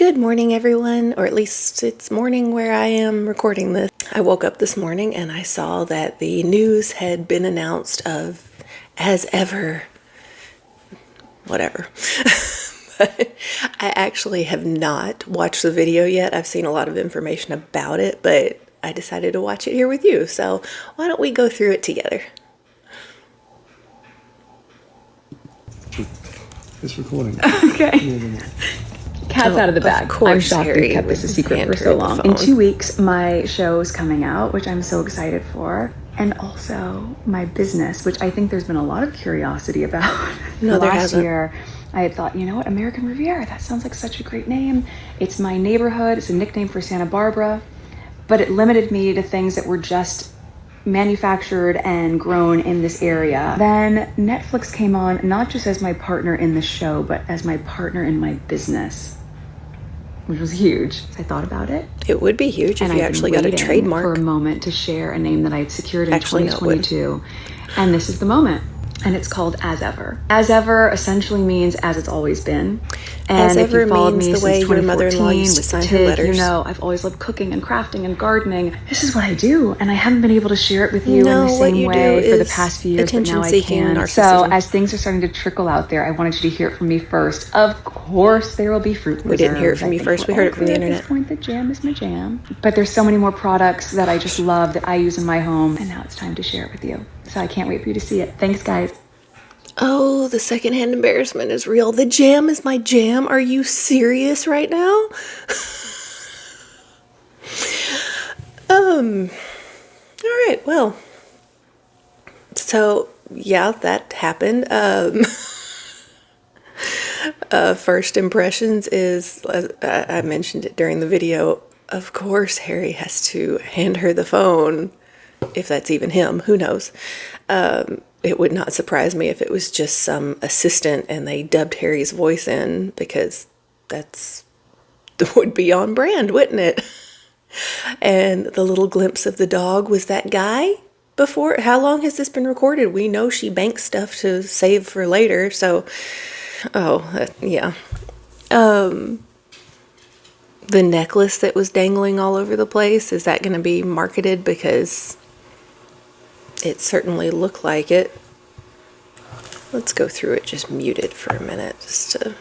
Good morning, everyone, or at least it's morning where I am recording this. I woke up this morning and I saw that the news had been announced of, as ever, whatever. But I actually have not watched the video yet. I've seen a lot of information about it, but I decided to watch it here with you. So why don't we go through it together? It's recording. Okay. Cat's out of the bag. I'm shocked we kept this a secret for so long. In 2 weeks, my show is coming out, which I'm so excited for. And also my business, which I think there's been a lot of curiosity about. No, there hasn't. Last year, I had thought, you know what, American Riviera, that sounds like such a great name. It's my neighborhood. It's a nickname for Santa Barbara. But it limited me to things that were just manufactured and grown in this area. Then Netflix came on, not just as my partner in the show, but as my partner in my business, which was huge. So I thought about it. It would be huge if you actually got a trademark. For a moment to share a name that I had secured in 2022. And this is the moment. And it's called As Ever. As Ever essentially means as it's always been. And As if you ever followed means me the way since your mother-in-law 2014 used to with sign the her TIG, letters. you know, I've always loved cooking and crafting and gardening. This is what I do, and I haven't been able to share it with you in the same way for the past few years, but now I can. So as things are starting to trickle out there, I wanted you to hear it from me first. Of course, there will be fruit preserves. We didn't hear it from you first. We heard it from the internet. At this point, the jam is my jam. But there's so many more products that I just love that I use in my home, and now it's time to share it with you. So I can't wait for you to see it. Thanks, guys. Oh, the secondhand embarrassment is real. The jam is my jam. Are you serious right now? All right, well. So, yeah, that happened. First impressions is, I mentioned it during the video, of course Harry has to hand her the phone, if that's even him, who knows. It would not surprise me if it was just some assistant and they dubbed Harry's voice in, because that would be on brand, wouldn't it? And the little glimpse of the dog was that guy before. How long has this been recorded? We know she banks stuff to save for later, so yeah. The necklace that was dangling all over the place, is that going to be marketed? Because it certainly looked like it. Let's go through it just muted for a minute, just to...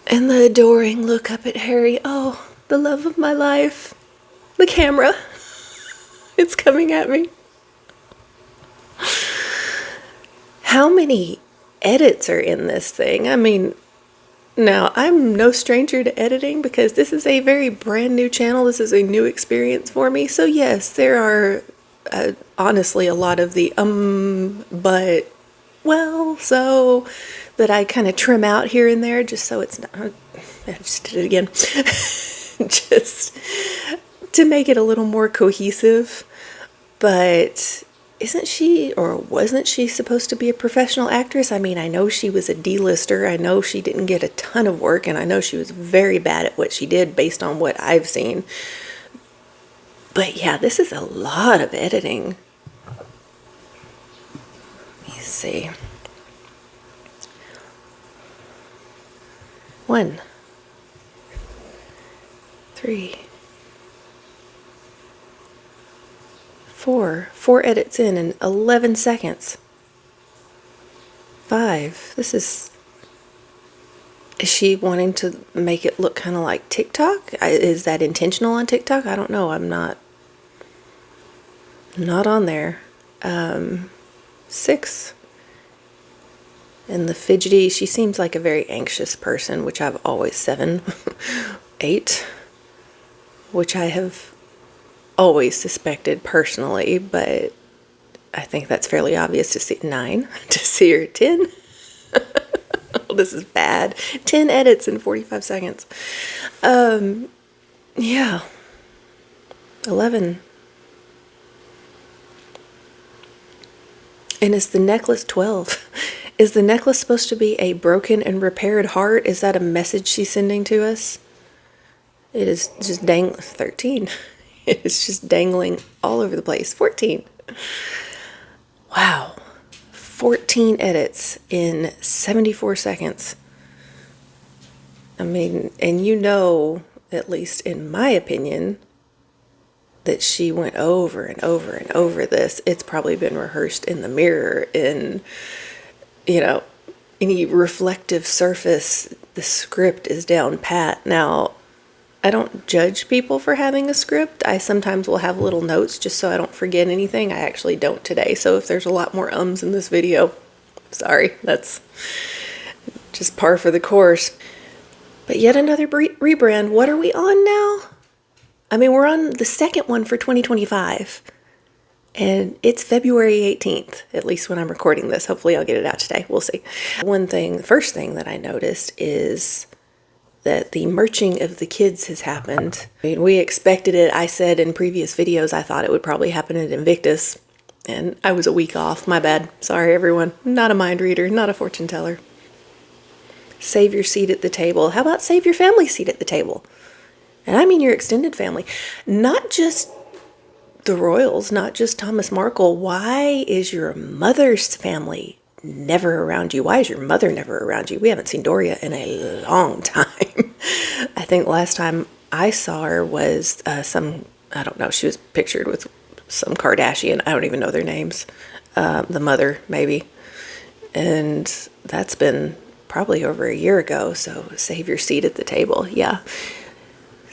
And the adoring look up at Harry. Oh, the love of my life. The camera. It's coming at me. How many edits are in this thing? I mean, now, I'm no stranger to editing because this is a very brand new channel. This is a new experience for me. So yes, there are honestly a lot of the but, well, so, that I kind of trim out here and there just so it's not, I just did it again, just to make it a little more cohesive. But isn't she, or wasn't she supposed to be a professional actress? I mean, I know she was a D-lister. I know she didn't get a ton of work, and I know she was very bad at what she did based on what I've seen. But yeah, this is a lot of editing. Let me see. 1, 3, 4 edits in 11 seconds. 5. This is she wanting to make it look kind of like TikTok? Is that intentional on TikTok? I don't know. I'm not on there. 6. And the fidgety, she seems like a very anxious person, which I've always 7. 8, which I have always suspected personally, but I think that's fairly obvious to see. 9, to see her. 10. Oh, this is bad. 10 edits in 45 seconds. Yeah. 11. And is the necklace 12? Is the necklace supposed to be a broken and repaired heart? Is that a message she's sending to us? It is just 13. It is just dangling all over the place. 14. Wow. 14 edits in 74 seconds. I mean, and you know, at least in my opinion, that she went over and over and over this. It's probably been rehearsed in the mirror, in, you know, any reflective surface. The script is down pat. Now, I don't judge people for having a script. I sometimes will have little notes just so I don't forget anything. I actually don't today. So if there's a lot more ums in this video, sorry, that's just par for the course. But yet another rebrand. What are we on now? I mean, we're on the second one for 2025. And it's February 18th, at least when I'm recording this. Hopefully I'll get it out today. We'll see. First thing that I noticed is that the merging of the kids has happened. I mean, we expected it. I said in previous videos I thought it would probably happen at Invictus, and I was a week off. My bad. Sorry, everyone. Not a mind reader, not a fortune teller. Save your seat at the table. How about save your family seat at the table? And I mean your extended family. Not just the royals, not just Thomas Markle. Why is your mother's family never around you? Why is your mother never around you? We haven't seen Doria in a long time. I think last time I saw her was I don't know, she was pictured with some Kardashian. I don't even know their names. The mother, maybe. And that's been probably over a year ago, so save your seat at the table. Yeah.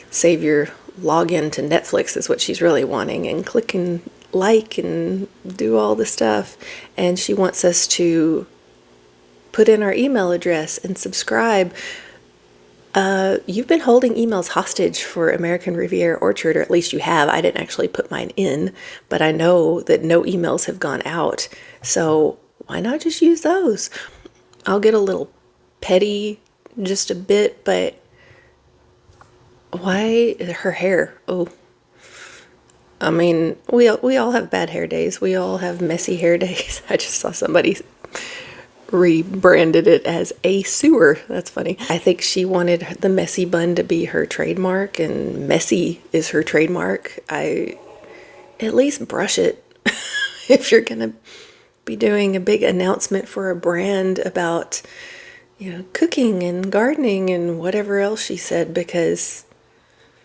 Save your login to Netflix is what she's really wanting, and click and like and do all the stuff. And she wants us to put in our email address and subscribe. You've been holding emails hostage for American Riviera Orchard, or at least you have. I didn't actually put mine in, but I know that no emails have gone out. So why not just use those? I'll get a little petty just a bit, but why her hair? Oh, I mean, we all have bad hair days. We all have messy hair days. I just saw somebody rebranded it as a sewer. That's funny. I think she wanted the messy bun to be her trademark, and messy is her trademark. At least brush it if you're gonna be doing a big announcement for a brand about, cooking and gardening and whatever else she said, because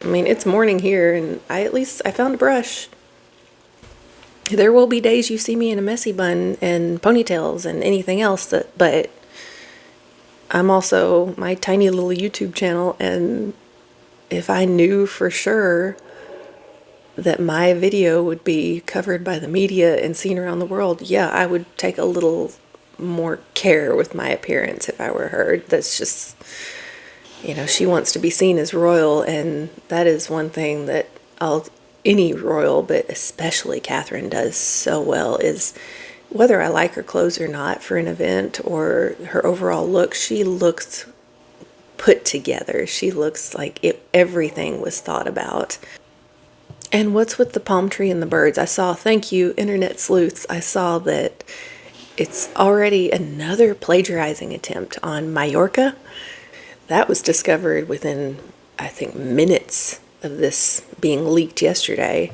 I mean, it's morning here, and I found a brush. There will be days you see me in a messy bun and ponytails and anything else, but I'm also my tiny little YouTube channel, and if I knew for sure that my video would be covered by the media and seen around the world, yeah, I would take a little more care with my appearance if I were her. That's just, she wants to be seen as royal, and that is one thing that any royal, but especially Catherine, does so well, is whether I like her clothes or not for an event or her overall look, she looks put together. She looks like everything was thought about. And what's with the palm tree and the birds? Thank you, internet sleuths, I saw that it's already another plagiarizing attempt on Mallorca. That was discovered within, I think, minutes of this being leaked yesterday.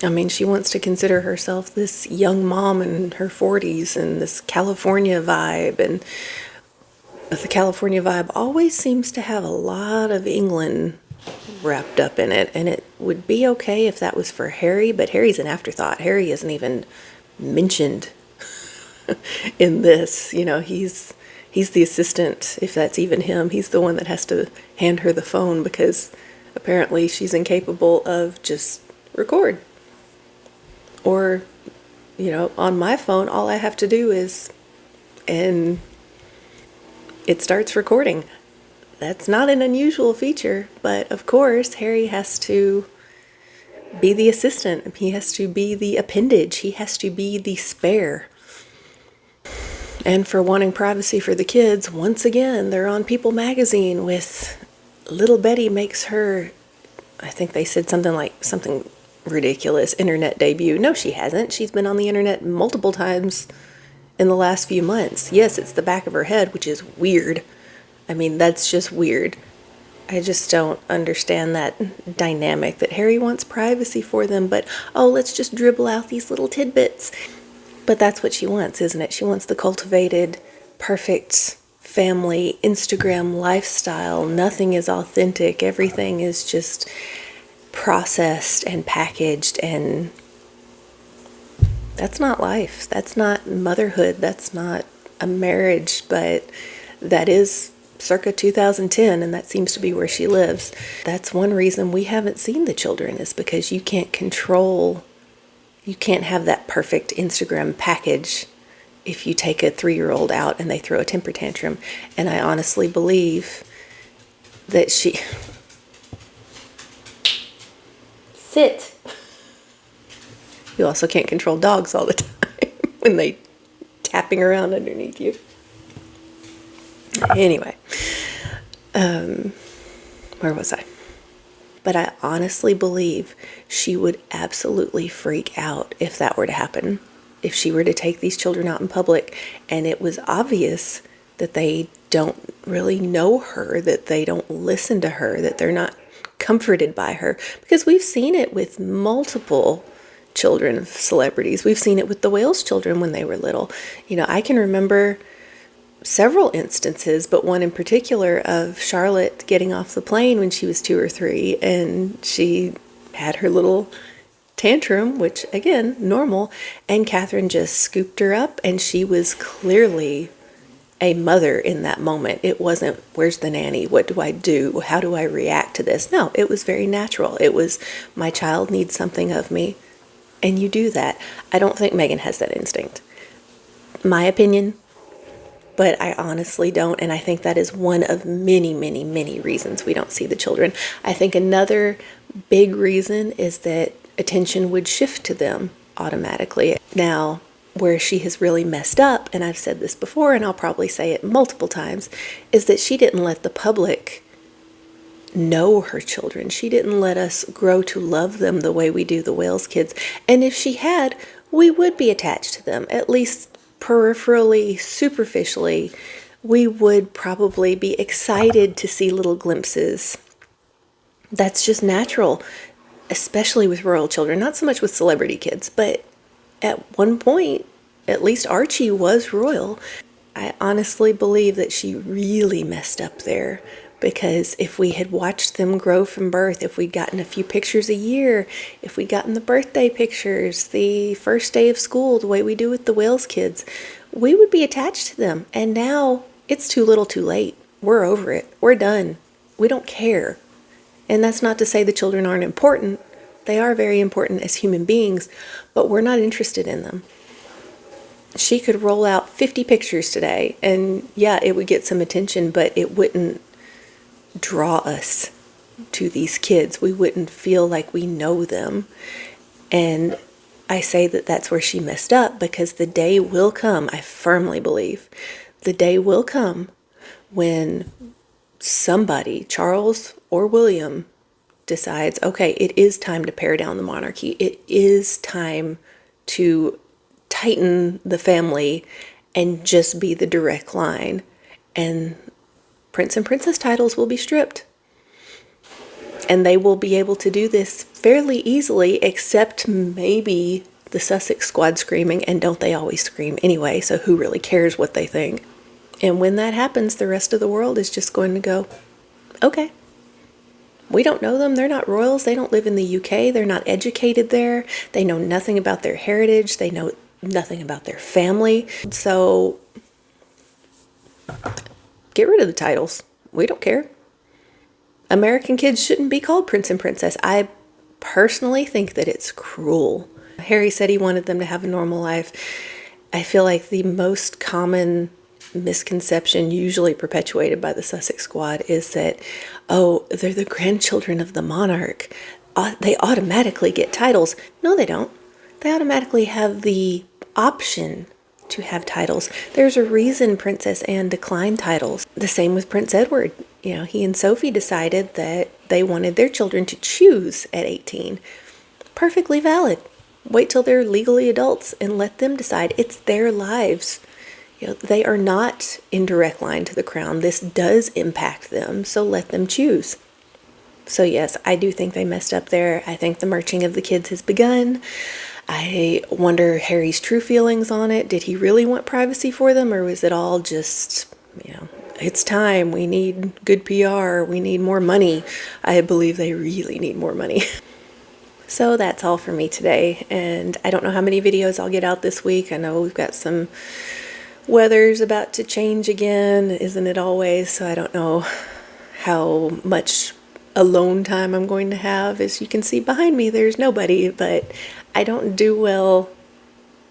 I mean, she wants to consider herself this young mom in her 40s and this California vibe. And the California vibe always seems to have a lot of England wrapped up in it. And it would be okay if that was for Harry, but Harry's an afterthought. Harry isn't even mentioned in this. He's the assistant, if that's even him. He's the one that has to hand her the phone because apparently she's incapable of just record. Or, on my phone, all I have to do and it starts recording. That's not an unusual feature, but of course, Harry has to be the assistant. He has to be the appendage. He has to be the spare. And for wanting privacy for the kids, once again, they're on People magazine with little Betty makes her, I think they said something ridiculous, internet debut. No, she hasn't. She's been on the internet multiple times in the last few months. Yes, it's the back of her head, which is weird. I mean, that's just weird. I just don't understand that dynamic that Harry wants privacy for them, but, let's just dribble out these little tidbits. But that's what she wants, isn't it? She wants the cultivated, perfect family Instagram lifestyle. Nothing is authentic. Everything is just processed and packaged, and that's not life. That's not motherhood. That's not a marriage, but that is circa 2010, and that seems to be where she lives. That's one reason we haven't seen the children, is because you can't have that perfect Instagram package if you take a 3-year-old out and they throw a temper tantrum. And I honestly believe that Sit. You also can't control dogs all the time when they tapping around underneath you. Anyway, where was I? But I honestly believe she would absolutely freak out if that were to happen. If she were to take these children out in public and it was obvious that they don't really know her, that they don't listen to her, that they're not comforted by her. Because we've seen it with multiple children of celebrities. We've seen it with the Wales children when they were little. I can remember several instances, but one in particular of Charlotte getting off the plane when she was 2 or 3, and she had her little tantrum, which again, normal, and Catherine just scooped her up, and she was clearly a mother in that moment. It wasn't, where's the nanny? What do I do? How do I react to this? No, it was very natural. It was, my child needs something of me, and you do that. I don't think Meghan has that instinct. My opinion, but I honestly don't, and I think that is one of many, many, many reasons we don't see the children. I think another big reason is that attention would shift to them automatically. Now, where she has really messed up, and I've said this before and I'll probably say it multiple times, is that she didn't let the public know her children. She didn't let us grow to love them the way we do the Wales kids. And if she had, we would be attached to them, at least peripherally, superficially. We would probably be excited to see little glimpses. That's just natural, especially with royal children, not so much with celebrity kids, but at one point, at least Archie was royal. I honestly believe that she really messed up there, because if we had watched them grow from birth, if we'd gotten a few pictures a year, if we'd gotten the birthday pictures, the first day of school, the way we do with the Wales kids, we would be attached to them. And now it's too little too late. We're over it. We're done. We don't care. And that's not to say the children aren't important. They are very important as human beings, but we're not interested in them. She could roll out 50 pictures today, and yeah, it would get some attention, but it wouldn't draw us to these kids. We wouldn't feel like we know them. And I say that that's where she messed up, because the day will come, I firmly believe, the day will come when somebody, Charles or William, decides, okay, it is time to pare down the monarchy. It is time to tighten the family and just be the direct line. And Prince and Princess titles will be stripped. And they will be able to do this fairly easily, except maybe the Sussex squad screaming, and don't they always scream anyway, so who really cares what they think? And when that happens, the rest of the world is just going to go, okay. We don't know them. They're not royals. They don't live in the UK. They're not educated there. They know nothing about their heritage. They know nothing about their family. So get rid of the titles. We don't care. American kids shouldn't be called Prince and Princess. I personally think that it's cruel. Harry said he wanted them to have a normal life. I feel like the most common misconception, usually perpetuated by the Sussex squad, is that, oh, they're the grandchildren of the monarch. They automatically get titles. No, they don't. They automatically have the option to have titles. There's a reason Princess Anne declined titles. The same with Prince Edward. He and Sophie decided that they wanted their children to choose at 18. Perfectly valid. Wait till they're legally adults and let them decide. It's their lives. They are not in direct line to the crown. This does impact them, so let them choose. So yes, I do think they messed up there. I think the marching of the kids has begun. I wonder Harry's true feelings on it. Did he really want privacy for them, or was it all just you know, it's time. We need good PR. We need more money. I believe they really need more money. So that's all for me today, and I don't know how many videos I'll get out this week. I know we've got some weather's about to change again, isn't it always? So I don't know how much alone time I'm going to have. As you can see behind me, there's nobody, but I don't do well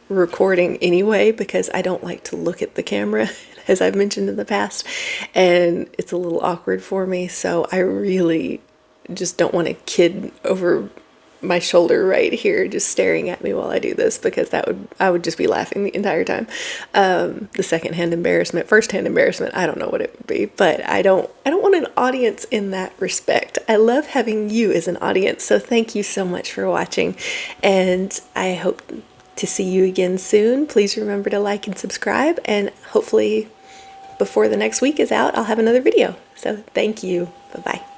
recording anyway because I don't like to look at the camera, as I've mentioned in the past, and it's a little awkward for me. So I really just don't want a kid over my shoulder right here just staring at me while I do this, because I would just be laughing the entire time. The secondhand embarrassment, firsthand embarrassment, I don't know what it would be, but I don't want an audience in that respect. I love having you as an audience, so thank you so much for watching, and I hope to see you again soon. Please remember to like and subscribe, and hopefully before the next week is out, I'll have another video. So thank you. Bye-bye.